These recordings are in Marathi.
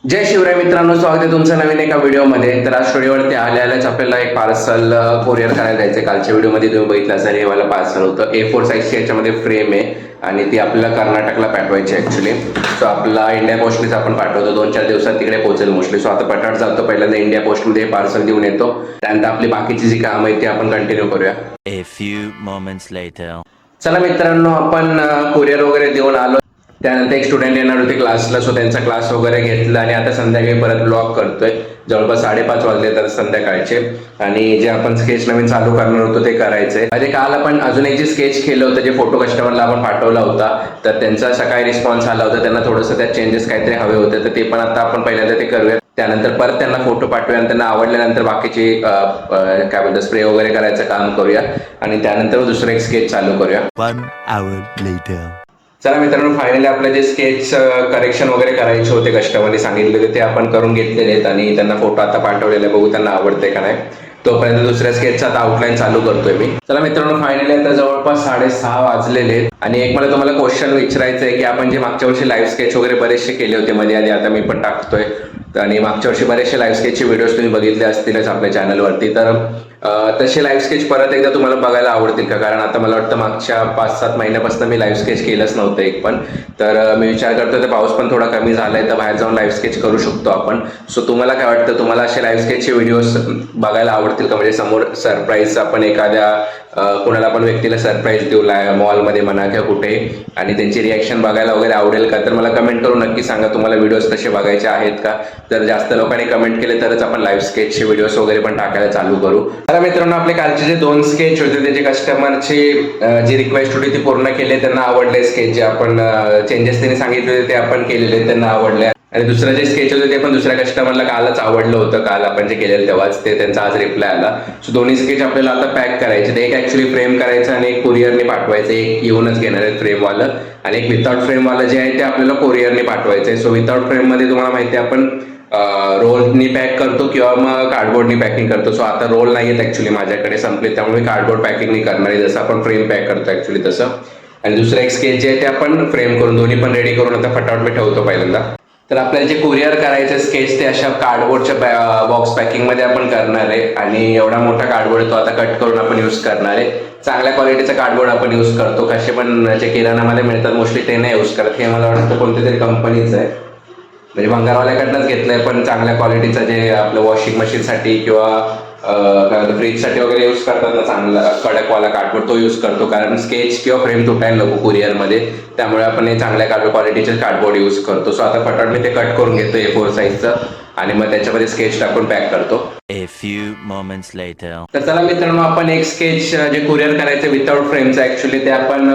जय शिवराय मित्रांनो, स्वागत आहे तुमचं नवीन एका व्हिडिओमध्ये. तर आज स्टुडिओवरती आल्याच आपल्याला एक पार्सल कोरिअर करायला जायचं. कालच्या व्हिडिओमध्ये तुम्ही बघितलं असेल, हे वाला पार्सल होतं. A4 साईजची याच्यामध्ये फ्रेम आहे आणि ती आपल्याला कर्नाटकला पाठवायची ॲक्च्युली. सो आपला इंडिया पोस्टनेच आपण पाठवतो, 2-4 दिवसात तिकडे पोहोचेल मोस्टली. सो आता पटाट जातो, पहिल्यांदा इंडिया पोस्टमध्ये पार्सल देऊन येतो. त्यानंतर आपली बाकीची जी कामं आहेत ती आपण कंटिन्यू करूया. A few moments later. चला मित्रांनो, आपण कोरिअर वगैरे देऊन आलो. त्यानंतर एक स्टुडंट येणार होते क्लासला, सो त्यांचा क्लास वगैरे घेतला आणि आता संध्याकाळी परत ब्लॉग करतोय. जवळपास 5:30 वाजले तर संध्याकाळचे. आणि जे आपण स्केच नवीन चालू करणार होतो ते करायचंय. म्हणजे काल आपण अजून एक जे स्केच केलं होतं, जे फोटो कस्टमरला आपण पाठवला होता, तर त्यांचा सकाळी रिस्पॉन्स आला होता. त्यांना थोडंसं त्यात चेंजेस काहीतरी हवे होते, तर ते पण आता आपण पहिल्यांदा ते करूया. त्यानंतर परत त्यांना फोटो पाठवूया आणि त्यांना आवडल्यानंतर बाकीची काय बोलतात स्प्रे वगैरे करायचं काम करूया आणि त्यानंतर दुसरं एक स्केच चालू करूया. 1 hour later. चला मित्रांनो, फायनली आपलं जे स्केच करेक्शन वगैरे करायचे होते कस्टमरने सांगितले ते आपण करून घेतलेले आहेत आणि त्यांना फोटो आता पाठवलेला आहे. बघू त्यांना आवडते का नाही. तोपर्यंत दुसऱ्या स्केचचा आता आउटलाईन चालू करतोय मी. चला मित्रांनो, फायनली आता जवळपास 6:30 वाजलेले आहेत आणि एक मला तुम्हाला क्वेश्चन विचारायचं आहे की आपण जे मागच्या वर्षी लाईव्ह स्केच वगैरे बरेचसे केले होते मध्ये आधी, आता मी पण टाकतोय. आणि मागच्या वर्षी बरेचसे लाईव्ह स्केचचे व्हिडिओज तुम्ही बघितले असतीलच आपल्या चॅनलवरती. तर तसे लाईव्ह स्केच परत एकदा तुम्हाला बघायला आवडतील का? कारण आता मला वाटतं मागच्या 5-7 महिन्यापासून मी लाईव्ह स्केच केलंच नव्हतं एक पण. तर मी विचार करतो तर पाऊस पण थोडा कमी झाला आहे, तर बाहेर जाऊन लाईव्ह स्केच करू शकतो आपण. सो तुम्हाला काय वाटतं, तुम्हाला असे लाईव्ह स्केचचे व्हिडिओज बघायला आवडतील का? म्हणजे समोर सरप्राईज आपण एखाद्या कोणाला पण व्यक्तीला सरप्राईज देऊ मॉलमध्ये म्हणा किंवा कुठे, आणि त्यांची रिॲक्शन बघायला वगैरे आवडेल का? तर मला कमेंट करून नक्की सांगा, तुम्हाला व्हिडिओज तसे बघायचे आहेत का? जर जास्त लोकांनी कमेंट केले तरच आपण लाईव्ह स्केचचे व्हिडिओज वगैरे पण टाकायला चालू करू. तर मित्रांनो, आपले कालचे जे 2 स्केच होते त्याचे कस्टमरची जी रिक्वेस्ट होती ती पूर्ण केली. त्यांना आवडले स्केच, जे आपण चेंजेस त्यांनी सांगितले ते आपण केलेले, त्यांना आवडले. आणि दुसरं जे स्केच होते ते पण दुसऱ्या कस्टमरला कालच आवडलं होतं, काल आपण जे केलेलं तेव्हाच ते त्यांचा आज रिप्लाय आला. सो दोन्ही स्केच आपल्याला आता पॅक करायचे. एक ॲक्च्युली फ्रेम करायचं आणि एक कुरिअरने पाठवायचं. एक येऊनच घेणार आहे फ्रेमवालं आणि एक विदाउट फ्रेमवालं जे आहे ते आपल्याला कुरिअरने पाठवायचं आहे. सो विदाउट फ्रेममध्ये तुम्हाला माहिती आहे आपण रोलनी पॅक करतो किंवा मग कार्डबोर्डनी पॅकिंग करतो. सो आता रोल नाही आहेत ॲक्च्युली माझ्याकडे, संपले, त्यामुळे मी कार्डबोर्ड पॅकिंगनी करणार आहे, जसं आपण फ्रेम पॅक करतो ॲक्च्युली तसं. आणि दुसरं एक स्केच जे आहे ते आपण फ्रेम करून दोन्ही पण रेडी करून आता फटाफट मी ठेवतो पहिल्यांदा. तर आपल्याला जे कुरिअर करायचे स्केच ते अशा कार्डबोर्डच्या बॉक्स पॅकिंगमध्ये आपण करणार आहे. आणि एवढा मोठा कार्डबोर्ड तो आता कट करून आपण यूज करणार आहे. चांगल्या क्वालिटीचा कार्डबोर्ड आपण यूज करतो. कसे पण जे किराणामध्ये मिळतात मोस्टली ते नाही यूज करत. हे मला वाटतं कोणत्या तरी कंपनीचं आहे, म्हणजे भंगारवाल्याकडनंच घेतलंय, पण चांगल्या क्वालिटीचं जे आपलं वॉशिंग मशीनसाठी किंवा फ्रीजसाठी वगैरे यूज करतात ना, चांगला कडकवाला कार्डबोर्ड तो यूज करतो. कारण स्केच किंवा फ्रेम तुटायला नको कुरिअरमध्ये, त्यामुळे आपण हे चांगल्या क्वालिटीचे कार्डबोर्ड यूज करतो. सो आता फटाफट मी ते कट करून घेतो A4 साईजचं आणि मग त्याच्यामध्ये स्केच टाकून पॅक करतो. A few moments later. तर चला मित्रांनो, आपण एक स्केच जे कुरिअर करायचं विदाउट फ्रेमचं ॲक्च्युली ते आपण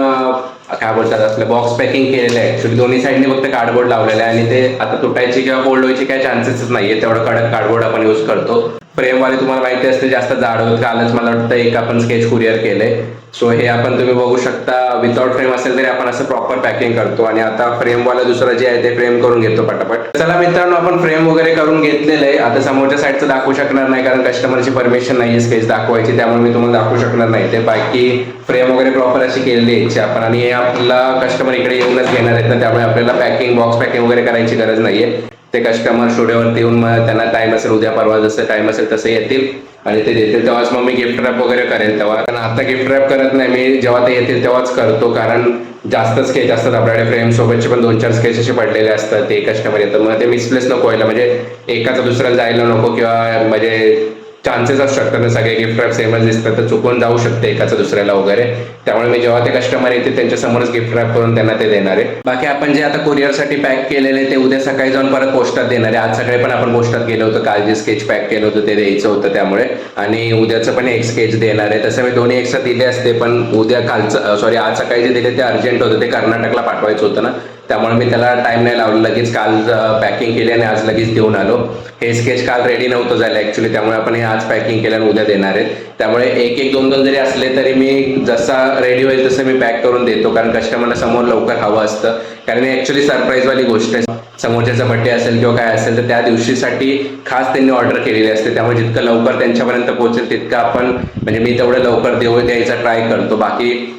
काय बोलतात आपलं बॉक्स पॅकिंग केलेलं आहे. ॲक्च्युली दोन्ही साईडने फक्त कार्डबोर्ड लावलेलं आहे आणि ते आता तुटायची किंवा फोल्ड व्हायची काही चान्सेसच नाही आहे. तेवढं कडक कार्डबोर्ड आपण यूज करतो. फ्रेमवाले तुम्हाला माहिती असते जास्त जाड होत. कालच मला वाटतं एक आपण स्केच कुरिअर केलंय. सो हे आपण तुम्ही बघू शकता, विदाउट फ्रेम असेल तरी आपण असं प्रॉपर पॅकिंग करतो. आणि आता फ्रेमवाला दुसरं जे आहे ते फ्रेम करून घेतो पटापट. चला मित्रांनो, आपण फ्रेम वगैरे करून घेतलेलं आहे. आता समोरच्या साईडचं दाखवू शकणार नाही कारण कस्टमरची परमिशन नाही आहे स्केच दाखवायची, त्यामुळे मी तुम्हाला दाखवू शकणार नाही ते. बाकी फ्रेम वगैरे प्रॉपर अशी केलेली आहे आपण. आणि हे आपला कस्टमर इकडे येऊनच घेणार आहेत ना, त्यामुळे आपल्याला पॅकिंग बॉक्स पॅकिंग वगैरे करायची गरज नाहीये. ते कस्टमर स्टुडिओवरती येऊन मग त्यांना टाइम असेल उद्या परवा जसं टाइम असेल तसं येतील आणि ते देतील, तेव्हाच मग मी गिफ्ट रॅप वगैरे करेल तेव्हा. कारण आता गिफ्ट रॅप करत नाही मी, जेव्हा ते येतील तेव्हाच करतो. कारण जास्त स्केच असतात आपल्याकडे, फ्रेम सोबतचे पण 2-4 स्केच असे पडलेले असतात. ते कस्टमर येतं मग ते मिसप्लेस नको व्हायला, म्हणजे एकाचा दुसऱ्याला जायला नको किंवा म्हणजे चान्सेस असू शकतात ना, सगळे गिफ्ट रॅप सेमच दिसतात तर चुकून जाऊ शकते एकाचा दुसऱ्याला वगैरे. त्यामुळे मी जेव्हा ते कस्टमर येते त्यांच्या समोरच गिफ्ट रॅप करून त्यांना ते देणार आहे. बाकी आपण जे आता कुरिअरसाठी पॅक केलेले ते उद्या सकाळी जाऊन परत पोस्टात देणार आहे. आज सकाळी पण आपण पोस्टात गेलो होतं, काल जे स्केच पॅक केलं होतं ते द्यायचं होतं त्यामुळे. आणि उद्याचं पण एक स्केच देणार आहे. तसं मी दोन्ही एकसाथ दिले असते, पण उद्या कालचं आज सकाळी जे दिले ते अर्जंट होतं, ते कर्नाटकला पाठवायचं होतं ना, त्यामुळे मी त्याला टाइम नाही लावला. लगेच काल पॅकिंग केली आणि आज लगेच देऊन आलो. हे स्केच काल रेडी नव्हतं झालं ॲक्च्युली, त्यामुळे आपण हे आज पॅकिंग केलं आणि उद्या देणार आहेत. त्यामुळे 1-1, 2-2 जरी असले तरी मी जसा रेडी होईल तसं मी पॅक करून देतो, कारण कस्टमरला समोर लवकर हवं असतं. कारण हे ॲक्च्युली सरप्राईजवाली गोष्ट आहे. समोरच्याचा बड्डे असेल किंवा काय असेल तर त्या दिवशीसाठी खास त्यांनी ऑर्डर केलेली असते. त्यामुळे जितकं लवकर त्यांच्यापर्यंत पोहोचेल तितकं आपण, म्हणजे मी तेवढं लवकर द्यायचा ट्राय करतो. बाकी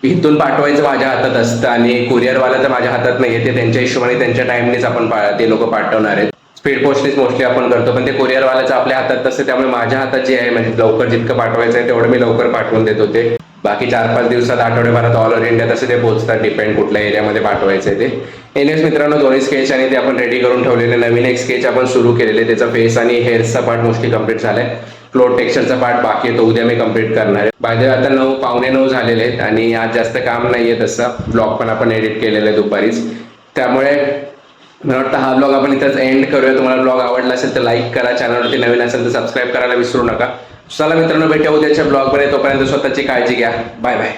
इथून पाठवायचं माझ्या हातात असतं आणि कुरिअरवाला तर माझ्या हातात नाही आहे, ते त्यांच्या हिशोबाने त्यांच्या टाइमनेच आपण ते लोक पाठवणार आहेत. स्पीड पोस्टनेच मोस्टली आपण करतो, पण ते कुरिअरवाल्याचं आपल्या हातात नसते, त्यामुळे माझ्या हातात जे आहे म्हणजे लवकर जितकं पाठवायचं आहे तेवढं मी लवकर पाठवून देत होते. बाकी 4-5 दिवसात, आठवड्याभरात ऑल ओव्हर इंडिया तसे ते पोहोचतात, डिपेंड कुठल्या एरियामध्ये पाठवायचं आहे ते. एनिवेज मित्रांनो, दोन्ही स्केच आणि ते आपण रेडी करून ठेवलेले. नवीन एक स्केच आपण सुरू केलेले, त्याचा फेस आणि हेअर्सचा पार्ट मोस्टली कम्प्लीट झालाय. क्लोथ टेक्स्चरचा पार्ट बाकी आहे, तो उद्या मी कम्प्लीट करणार आहे. बाय आता 9:15 झालेले आहेत आणि आज जास्त काम नाहीये तसं. ब्लॉग पण आपण एडिट केलेला आहे दुपारीच, त्यामुळे मला वाटतं हा ब्लॉग आपण इथंच एंड करूया. तुम्हाला ब्लॉग आवडला असेल तर लाईक करा, चॅनलवरती नवीन असेल तर सबस्क्राईब करायला विसरू नका. चला मित्रांनो, भेटूया उद्याच्या ब्लॉगमध्ये. तोपर्यंत स्वतःची काळजी घ्या. Bye bye.